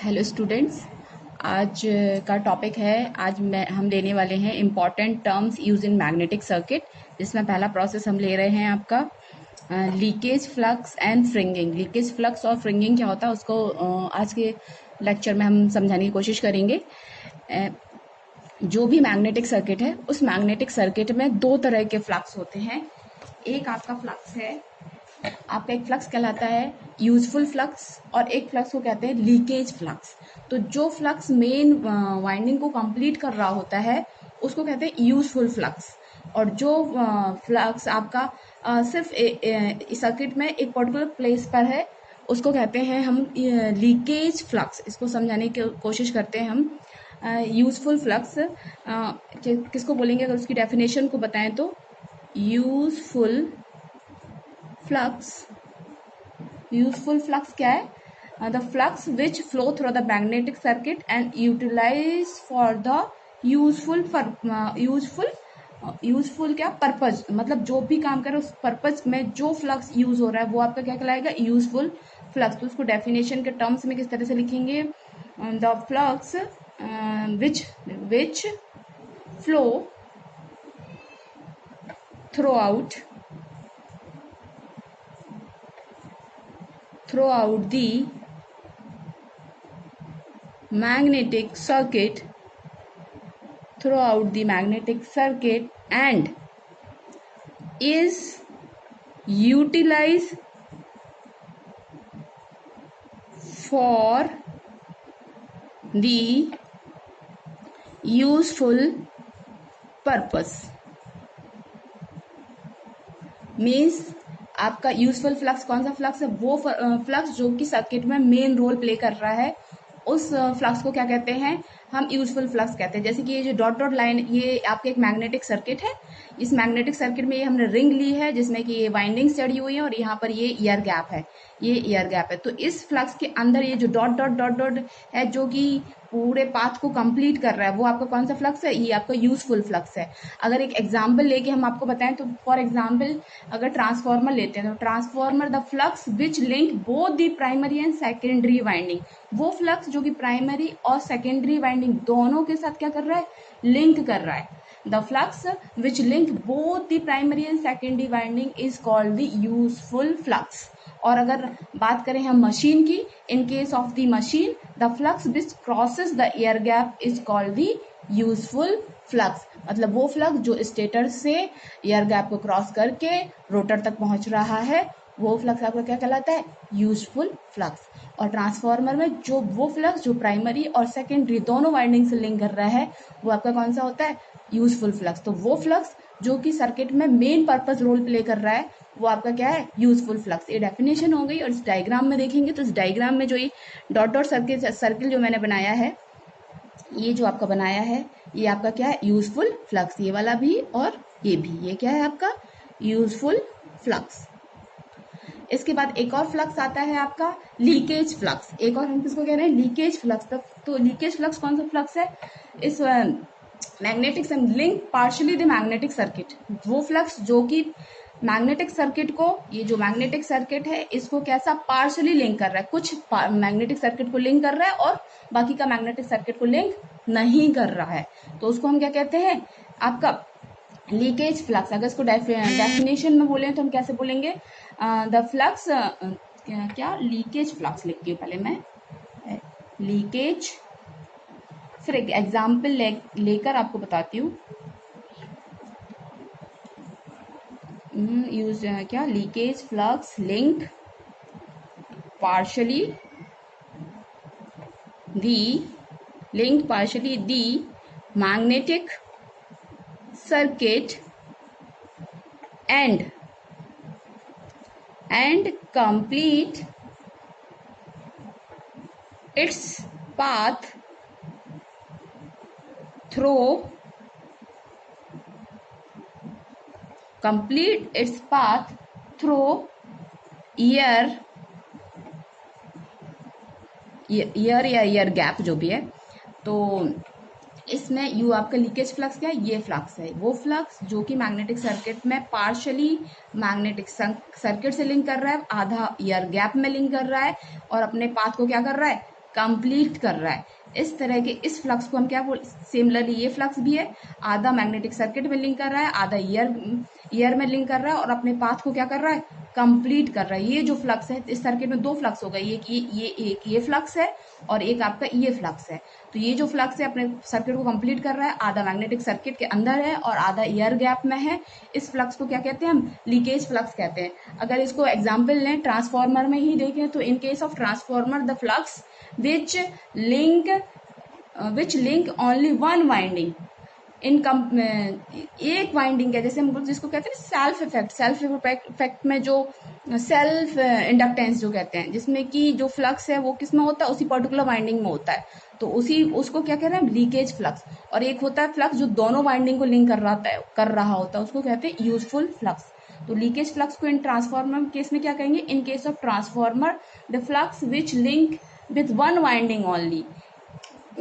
Hello students. आज का topic है। हम लेने वाले हैं important terms use in magnetic circuit, जिसमें पहला प्रोसेस हम ले रहे हैं आपका leakage, flux and fringing. Leakage, flux और फ्रिंगिंग क्या होता है उसको आज के लेक्चर में हम समझाने की कोशिश करेंगे। जो भी मैग्नेटिक सर्किट है, उस मैग्नेटिक सर्किट में दो तरह के फ्लक्स होते हैं। एक आपका फ्लक्स है, आपका एक फ्लक्स कहलाता है यूजफुल फ्लक्स, और एक फ्लक्स को कहते हैं लीकेज फ्लक्स। तो जो फ्लक्स मेन वाइंडिंग को कंप्लीट कर रहा होता है उसको कहते हैं यूजफुल फ्लक्स। और जो फ्लक्स आपका सिर्फ सर्किट में एक पर्टिकुलर प्लेस पर है उसको कहते हैं हम लीकेज फ्लक्स। इसको समझाने की कोशिश करते हैं हम। यूजफुल फ्लक्स किसको बोलेंगे, अगर उसकी डेफिनेशन को बताएं तो यूजफुल फ्लक्स। यूजफुल फ्लक्स क्या है? The flux which flow through the magnetic circuit and utilize for the useful useful क्या पर्पज, मतलब जो भी काम करे उस पर्पज में जो फ्लक्स यूज हो रहा है वो आपका क्या कहलाएगा? Useful flux. तो उसको डेफिनेशन के टर्म्स में किस तरह से लिखेंगे? The flux which flow through out the magnetic circuit and is utilized for the useful purpose। Means आपका यूजफुल फ्लक्स कौन सा फ्लक्स है? वो फ्लक्स जो कि सर्किट में मेन रोल प्ले कर रहा है, उस फ्लक्स को क्या कहते हैं? हम यूजफुल फ्लक्स कहते हैं। जैसे कि ये जो डॉट डॉट लाइन, ये आपका एक मैग्नेटिक सर्किट है। इस मैग्नेटिक सर्किट में ये हमने रिंग ली है जिसमें कि ये वाइंडिंग्स चढ़ी हुई है, और यहाँ पर ये ईयर गैप है, ये ईयर गैप है। तो इस फ्लक्स के अंदर ये जो डॉट डॉट डॉट डॉट है, जो कि पूरे पाथ को कंप्लीट कर रहा है, वो आपका कौन सा फ्लक्स है? ये आपका यूजफुल फ्लक्स है। अगर एक एग्जाम्पल लेके हम आपको बताएं तो फॉर एग्जाम्पल अगर ट्रांसफॉर्मर लेते हैं तो transformer the flux which link both the primary and secondary winding. वो फ्लक्स जो कि प्राइमरी और सेकेंडरी वाइंडिंग दोनों के साथ क्या कर रहा है? लिंक कर रहा है। The flux which link both the primary and secondary winding is called the useful flux. और अगर बात करें हम मशीन की, in case of the machine the flux which crosses the air gap is called the useful flux. मतलब वो flux जो stator से एयर गैप को क्रॉस करके रोटर तक पहुंच रहा है, वो फ्लक्स आपका क्या कहलाता है? Useful flux. और ट्रांसफार्मर में जो वो फ्लक्स जो प्राइमरी और सेकेंडरी दोनों वाइंडिंग से लिंक कर रहा है, वो आपका कौन सा होता है? Useful flux. तो वो फ्लक्स जो कि सर्किट में मेन पर्पस रोल प्ले कर रहा है, वो आपका क्या है? Useful flux. ये डेफिनेशन हो गई। और इस डायग्राम में देखेंगे तो इस डायग्राम में जो ये डॉट डॉट सर्किल जो मैंने बनाया है, ये जो आपका बनाया है, ये आपका क्या है? Useful flux. ये वाला भी और ये भी, ये क्या है आपका? Useful flux. इसके बाद एक और फ्लक्स आता है आपका लीकेज फ्लक्स। एक और हम किसको कह रहे हैं? Leakage flux. तो लीकेज फ्लक्स कौन सा फ्लक्स है? इस magnetic link partially the magnetic circuit. वो फ्लक्स जो कि मैग्नेटिक सर्किट को, ये जो मैग्नेटिक सर्किट है इसको कैसा? पार्शियली लिंक कर रहा है। कुछ मैग्नेटिक सर्किट को लिंक कर रहा है और बाकी का मैग्नेटिक सर्किट को लिंक नहीं कर रहा है, तो उसको हम क्या कहते हैं? आपका लीकेज फ्लक्स। अगर इसको डेफिनेशन में बोले तो हम कैसे बोलेंगे? द फ्लक्स क्या लीकेज फ्लक्स लिखती हूँ पहले मैं। लीकेज, फिर एक एग्जाम्पल लेकर आपको बताती हूँ। यूज क्या? Leakage flux link partially the magnetic circuit and complete its path through year या ईयर गैप जो भी है। तो इसमें यू आपका लीकेज फ्लक्स क्या है? ये फ्लक्स है, वो फ्लक्स जो कि मैग्नेटिक सर्किट में पार्शियली मैग्नेटिक सर्किट से लिंक कर रहा है, आधा ईयर गैप में लिंक कर रहा है, और अपने पाथ को क्या कर रहा है? कंप्लीट कर रहा है। इस तरह के इस फ्लक्स को हम क्या बोल, सिमिलरली ये फ्लक्स भी है, आधा मैग्नेटिक सर्किट में लिंक कर रहा है, आधा ईयर में लिंक कर रहा है और अपने पाथ को क्या कर रहा है, कंप्लीट कर रहा है। ये जो फ्लक्स है इस सर्किट में दो फ्लक्स हो गए, ये फ्लक्स है और एक आपका ये फ्लक्स है। तो ये जो फ्लक्स है अपने सर्किट को कंप्लीट कर रहा है, आधा मैग्नेटिक सर्किट के अंदर है और आधा ईयर गैप में है। इस फ्लक्स को क्या कहते हैं हम, लीकेज फ्लक्स कहते हैं। अगर इसको एग्जाम्पल लें ट्रांसफार्मर में ही देखें तो in case of transformer the flux which link only one winding इन एक वाइंडिंग है, जैसे हम लोग जिसको कहते हैं सेल्फ इफेक्ट में जो सेल्फ इंडक्टेंस जो कहते हैं, जिसमें कि जो फ्लक्स है वो किस में होता है, उसी पर्टिकुलर वाइंडिंग में होता है, तो उसको क्या कहते हैं लीकेज फ्लक्स। और एक होता है फ्लक्स जो दोनों वाइंडिंग को लिंक कर रहा होता है, उसको कहते हैं यूजफुल फ्लक्स। तो लीकेज फ्लक्स को इन ट्रांसफार्मर केस में क्या कहेंगे, in case of transformer the flux which link with one winding only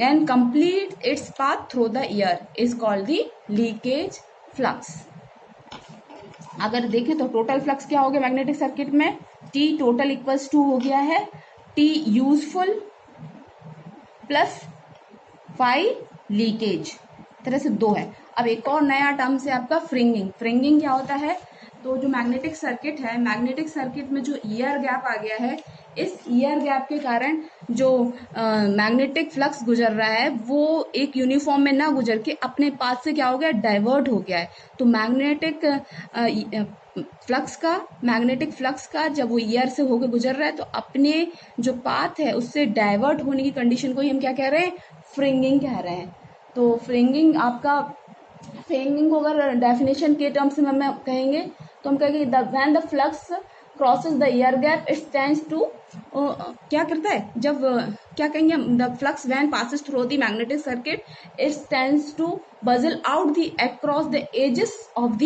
and complete its path through the air is called the leakage flux। अगर देखें तो टोटल फ्लक्स क्या हो गया मैग्नेटिक सर्किट में, T टोटल इक्वल्स टू हो गया है T useful plus phi leakage, तरह से दो है। अब एक और नया टर्म से आपका फ्रिंगिंग। फ्रिंगिंग क्या होता है, तो जो मैग्नेटिक सर्किट है, मैग्नेटिक सर्किट में जो ईयर गैप आ गया है, इस ईयर गैप के कारण जो मैग्नेटिक फ्लक्स गुजर रहा है वो एक यूनिफॉर्म में ना गुजर के अपने पाथ से क्या हो गया, डाइवर्ट हो गया है। तो मैग्नेटिक फ्लक्स का जब वो ईयर से होकर गुजर रहा है तो अपने जो पाथ है उससे डाइवर्ट होने की कंडीशन को ही हम क्या कह रहे हैं, फ्रिंगिंग कह रहे हैं। तो फ्रिंगिंग को अगर डेफिनेशन के टर्म्स में हम कहेंगे तो हम कहेंगे when the flux crosses the air gap it tends to, क्या करता है जब क्या कहेंगे हम, the flux when passes through the magnetic circuit it tends to बजल out the across the edges of the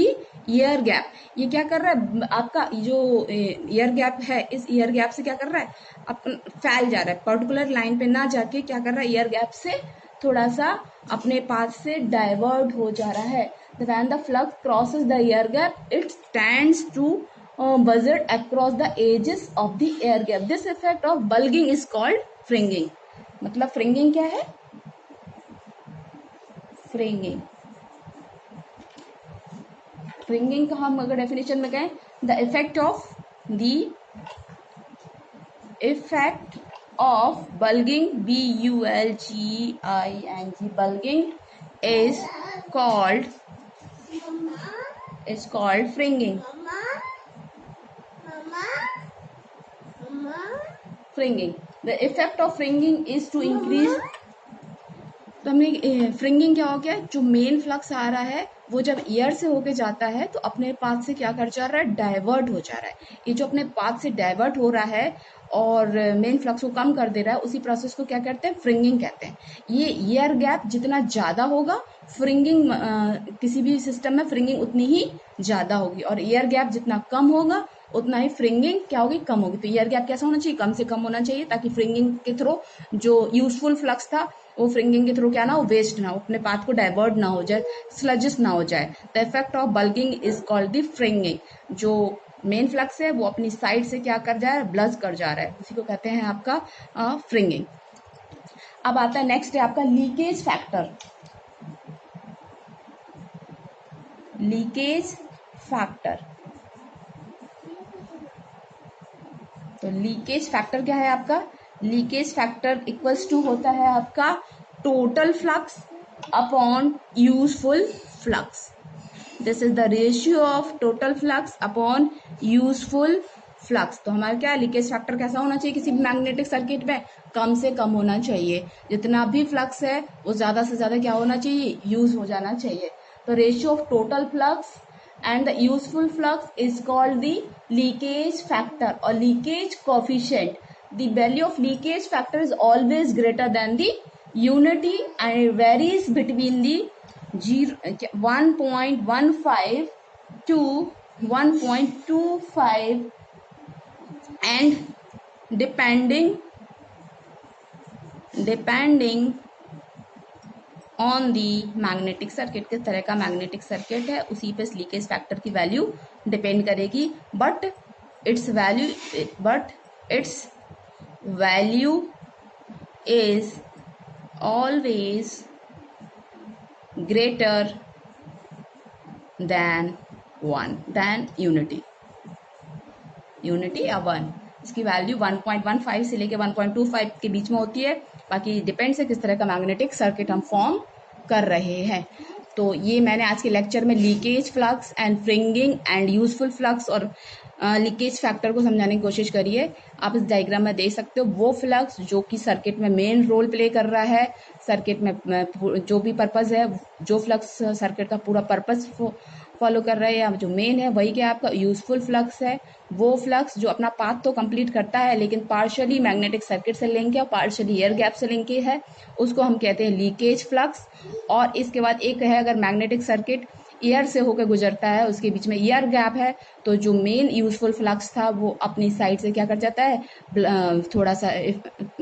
air gap. ये क्या कर रहा है, आपका जो ईयर गैप है, इस ईयर गैप से क्या कर रहा है, फैल जा रहा है, पर्टिकुलर लाइन पे ना जाके क्या कर रहा है, ईयर गैप से थोड़ा सा अपने पाथ से डाइवर्ट हो जा रहा है। When the flux crosses the air gap, it tends to buzzard across the edges of the air gap. This effect of bulging is called fringing। मतलब फ्रिंगिंग क्या है, फ्रिंगिंग का हम अगर डेफिनेशन में कहें, the effect of bulging, bulging, bulging is called fringing। Fringing, the effect of fringing is to increase। तो हमने फ्रिंगिंग क्या हो गया, जो मेन फ्लक्स आ रहा है वो जब ईयर से होके जाता है तो अपने पाथ से क्या कर जा रहा है, डाइवर्ट हो जा रहा है। ये जो अपने पाथ से डाइवर्ट हो रहा है और मेन फ्लक्स को कम कर दे रहा है, उसी प्रोसेस को क्या कहते हैं, फ्रिंगिंग कहते हैं। ये ईयर गैप जितना ज़्यादा होगा फ्रिंगिंग, किसी भी सिस्टम में फ्रिंगिंग उतनी ही ज़्यादा होगी, और ईयर गैप जितना कम होगा उतना ही फ्रिंगिंग क्या होगी, कम होगी। तो ईयर गैप कैसा होना चाहिए, कम से कम होना चाहिए, ताकि फ्रिंगिंग के थ्रू जो यूजफुल फ्लक्स था वो फ्रिंगिंग के थ्रू क्या ना हो, वेस्ट ना हो, अपने पाथ को डाइवर्ट ना हो जाए, स्लजिस ना हो जाए। The effect of bulking is called the fringing. जो मेन फ्लक्स है वो अपनी साइड से क्या कर जा रहा है, ब्लज कर जा रहा है, उसी को कहते हैं आपका फ्रिंगिंग। अब आता है नेक्स्ट है आपका लीकेज फैक्टर। लीकेज फैक्टर, तो लीकेज फैक्टर क्या है आपका, लीकेज फैक्टर इक्वल्स टू होता है आपका total flux upon useful flux. This is the ratio of total flux upon useful flux. तो हमारा क्या लीकेज फैक्टर कैसा होना चाहिए, किसी भी मैग्नेटिक सर्किट में कम से कम होना चाहिए। जितना भी फ्लक्स है वो ज़्यादा से ज़्यादा क्या होना चाहिए, यूज हो जाना चाहिए। तो ratio of total flux and the useful flux is called the leakage factor or leakage coefficient। The value of leakage factor is always greater than the unity and it varies between the 1.15 to 1.25 and depending on the magnetic circuit, किस तरह का magnetic circuit है उसी पे leakage factor की value depend करेगी। But it's value is always greater than 1 than unity या 1। इसकी वैल्यू 1.15 से लेके 1.25 के बीच में होती है। बाकी डिपेंड्स है किस तरह का मैग्नेटिक सर्किट हम फॉर्म कर रहे हैं। तो ये मैंने आज के लेक्चर में leakage flux and fringing and useful flux और लीकेज फैक्टर को समझाने की कोशिश करी है। आप इस डायग्राम में देख सकते हो वो फ्लक्स जो कि सर्किट में मेन रोल प्ले कर रहा है, सर्किट में जो भी पर्पज़ है, जो फ्लक्स सर्किट का पूरा पर्पज़ फॉलो कर रहा है या जो मेन है वही क्या आपका यूजफुल फ्लक्स है। वो फ्लक्स जो अपना पाथ तो कंप्लीट करता है लेकिन पार्शियली मैग्नेटिक सर्किट से लिंक है और पार्शियली एयर गैप से लिंक है, उसको हम कहते हैं लीकेज फ्लक्स। और इसके बाद एक है अगर मैग्नेटिक सर्किट एयर से होकर गुजरता है, उसके बीच में एयर गैप है, तो जो मेन यूजफुल फ्लक्स था वो अपनी साइड से क्या कर जाता है, थोड़ा सा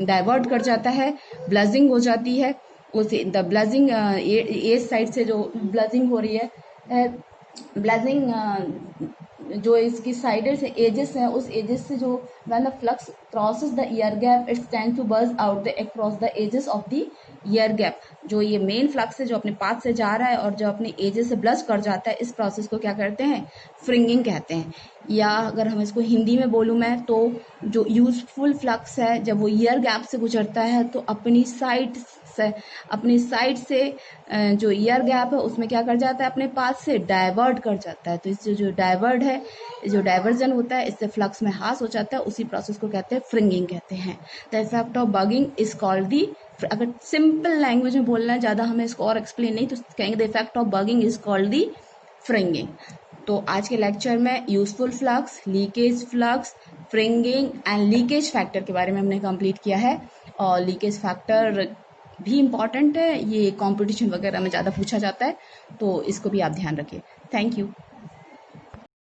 डाइवर्ट कर जाता है, ब्लजिंग हो जाती है। उसे द ब्लजिंग ए साइड से जो ब्लजिंग हो रही है, ब्लजिंग जो इसकी साइडें से एजेस हैं, उस एजेस से जो when the flux crosses the air gap its tend to bulge out the across the edges of the air gap. जो ये मेन फ्लक्स है जो अपने पाथ से जा रहा है और जो अपने एजेस से ब्लज कर जाता है, इस प्रोसेस को क्या कहते हैं, फ्रिंगिंग कहते हैं। या अगर हम इसको हिंदी में बोलूँ मैं तो जो यूजफुल फ्लक्स है जब वो ईयर गैप से गुजरता है तो अपनी साइड से जो ईयर गैप है उसमें क्या कर जाता है, अपने पाथ से डाइवर्ट कर जाता है। तो इससे जो डाइवर्ट है, जो डाइवर्जन होता है, इससे फ्लक्स में हास हो जाता है, उसी प्रोसेस को कहते हैं फ्रिंगिंग कहते हैं। The effect of bugging is called the, अगर सिंपल लैंग्वेज में बोलना है, ज़्यादा हमें इसको और एक्सप्लेन नहीं तो कहेंगे the effect of bugging is called the fringing. तो आज के लेक्चर में useful flux, leakage flux, fringing and leakage factor के बारे में हमने कंप्लीट किया है। और लीकेज फैक्टर भी इम्पॉर्टेंट है, ये कंपटीशन वगैरह में ज़्यादा पूछा जाता है, तो इसको भी आप ध्यान रखिए। Thank you.